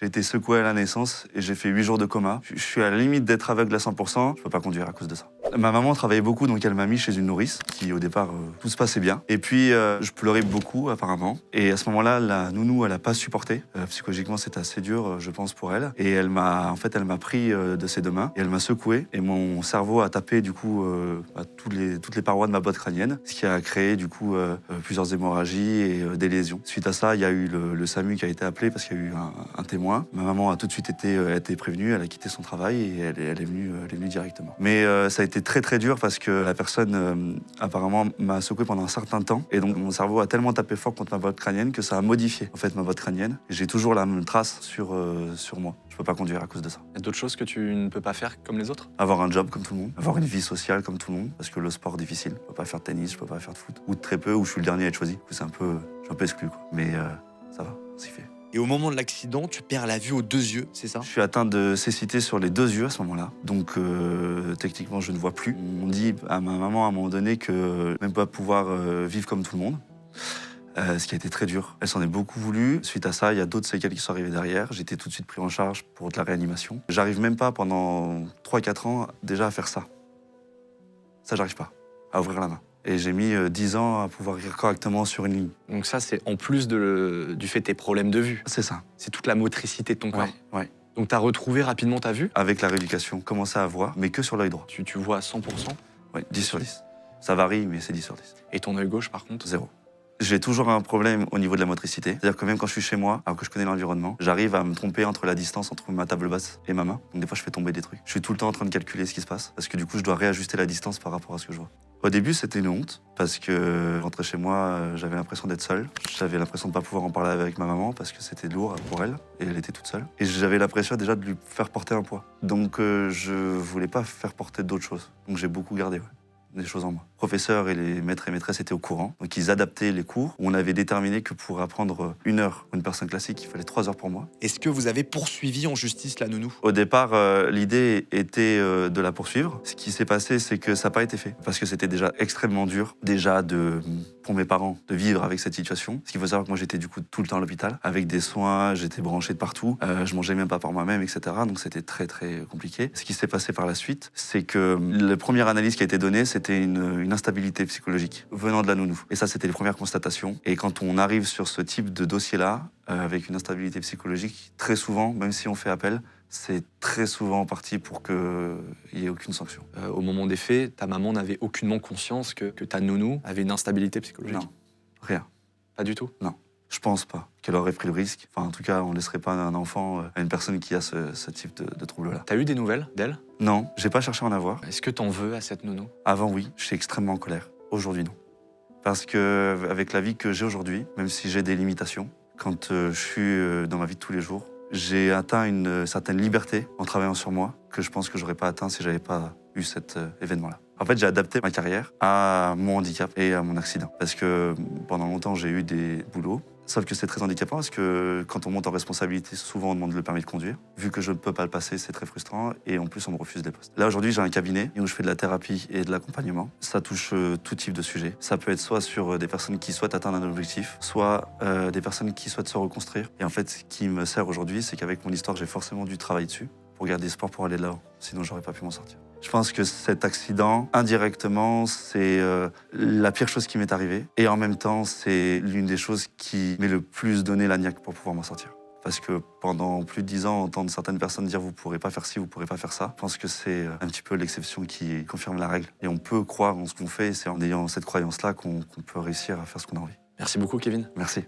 J'ai été secoué à la naissance et j'ai fait 8 jours de coma. Je suis à la limite d'être aveugle à 100%. Je peux pas conduire à cause de ça. Ma maman travaillait beaucoup, donc elle m'a mis chez une nourrice qui, au départ, tout se passait bien. Et puis, je pleurais beaucoup, apparemment. Et à ce moment-là, la nounou, elle a pas supporté. Psychologiquement, c'était assez dur, je pense, pour elle. Et elle m'a pris de ses deux mains et elle m'a secoué. Et mon cerveau a tapé, du coup, à toutes les parois de ma boîte crânienne, ce qui a créé, du coup, plusieurs hémorragies et des lésions. Suite à ça, il y a eu le SAMU qui a été appelé parce qu'il y a eu un témoin. Ma maman a tout de suite été prévenue, elle a quitté son travail et elle est venue directement. Mais ça a été très très dur parce que la personne apparemment m'a secoué pendant un certain temps et donc mon cerveau a tellement tapé fort contre ma boîte crânienne que ça a modifié en fait ma boîte crânienne. J'ai toujours la même trace sur moi. Je peux pas conduire à cause de ça. Il y a d'autres choses que tu ne peux pas faire comme les autres? Avoir un job comme tout le monde, avoir une vie sociale comme tout le monde, parce que le sport difficile. Je peux pas faire de tennis, je peux pas faire de foot, ou de très peu, ou je suis le dernier à être choisi. Je suis un peu exclu quoi. Mais ça va, c'est fait. Et au moment de l'accident, tu perds la vue aux 2 yeux, c'est ça? Je suis atteint de cécité sur les 2 yeux à ce moment-là. Donc techniquement, je ne vois plus. On dit à ma maman à un moment donné que même pas pouvoir vivre comme tout le monde. Ce qui a été très dur. Elle s'en est beaucoup voulu. Suite à ça, il y a d'autres séquelles qui sont arrivées derrière. J'ai été tout de suite pris en charge pour de la réanimation. J'arrive même pas pendant 3-4 ans déjà à faire ça. Ça, j'arrive pas, à ouvrir la main. Et j'ai mis 10 ans à pouvoir rire correctement sur une ligne. Donc ça, c'est en plus du fait de tes problèmes de vue. C'est ça. C'est toute la motricité de ton corps. Ouais. Donc tu as retrouvé rapidement ta vue? Avec la rééducation, commencer à voir, mais que sur l'œil droit. Tu vois à 100%? Oui, 10 sur 10. Ça varie, mais c'est 10 sur 10. Et ton œil gauche, par contre? 0. J'ai toujours un problème au niveau de la motricité. C'est-à-dire que même quand je suis chez moi, alors que je connais l'environnement, j'arrive à me tromper entre la distance entre ma table basse et ma main. Donc des fois, je fais tomber des trucs. Je suis tout le temps en train de calculer ce qui se passe, parce que du coup, je dois réajuster la distance par rapport à ce que je vois. Au début, c'était une honte, parce que je rentrais chez moi, j'avais l'impression d'être seul. J'avais l'impression de ne pas pouvoir en parler avec ma maman, parce que c'était lourd pour elle, et elle était toute seule. Et j'avais l'impression déjà de lui faire porter un poids. Donc je voulais pas faire porter d'autres choses. Donc j'ai beaucoup gardé, des choses en moi. Les professeurs et les maîtres et maîtresses étaient au courant, donc ils adaptaient les cours. On avait déterminé que pour apprendre 1 heure pour une personne classique, il fallait 3 heures pour moi. Est-ce que vous avez poursuivi en justice la nounou? Au départ, l'idée était de la poursuivre. Ce qui s'est passé, c'est que ça n'a pas été fait, parce que c'était déjà extrêmement dur, pour mes parents, de vivre avec cette situation. Parce qu'il faut savoir que moi, j'étais du coup tout le temps à l'hôpital, avec des soins, j'étais branché de partout, je mangeais même pas par moi-même, etc. Donc c'était très très compliqué. Ce qui s'est passé par la suite, c'est que la première analyse qui a été donnée, c'était une instabilité psychologique venant de la nounou. Et ça, c'était les premières constatations. Et quand on arrive sur ce type de dossier-là, avec une instabilité psychologique, très souvent, même si on fait appel, c'est très souvent parti pour qu'il n'y ait aucune sanction. Au moment des faits, ta maman n'avait aucunement conscience que ta nounou avait une instabilité psychologique? Non, rien. Pas du tout? Non. Je pense pas qu'elle aurait pris le risque. Enfin, en tout cas, on ne laisserait pas un enfant à une personne qui a ce type de trouble-là. T'as eu des nouvelles d'elle? Non, j'ai pas cherché à en avoir. Est-ce que t'en veux à cette nounou? Avant, oui, je suis extrêmement en colère. Aujourd'hui, non. Parce que avec la vie que j'ai aujourd'hui, même si j'ai des limitations, quand je suis dans ma vie de tous les jours, j'ai atteint une certaine liberté en travaillant sur moi que je pense que j'aurais pas atteint si j'avais pas eu cet événement-là. En fait, j'ai adapté ma carrière à mon handicap et à mon accident. Parce que pendant longtemps, j'ai eu des boulots. Sauf que c'est très handicapant parce que quand on monte en responsabilité, souvent on demande le permis de conduire. Vu que je ne peux pas le passer, c'est très frustrant et en plus on me refuse des postes. Là aujourd'hui j'ai un cabinet où je fais de la thérapie et de l'accompagnement. Ça touche tout type de sujet. Ça peut être soit sur des personnes qui souhaitent atteindre un objectif, soit des personnes qui souhaitent se reconstruire. Et en fait ce qui me sert aujourd'hui, c'est qu'avec mon histoire j'ai forcément dû travailler dessus pour garder espoir pour aller de l'avant. Sinon j'aurais pas pu m'en sortir. Je pense que cet accident, indirectement, c'est la pire chose qui m'est arrivée. Et en même temps, c'est l'une des choses qui m'est le plus donné la niaque pour pouvoir m'en sortir. Parce que pendant plus de 10 ans, entendre certaines personnes dire « vous pourrez pas faire ci, vous pourrez pas faire ça », je pense que c'est un petit peu l'exception qui confirme la règle. Et on peut croire en ce qu'on fait, et c'est en ayant cette croyance-là qu'on peut réussir à faire ce qu'on a envie. Merci beaucoup, Kevin. Merci.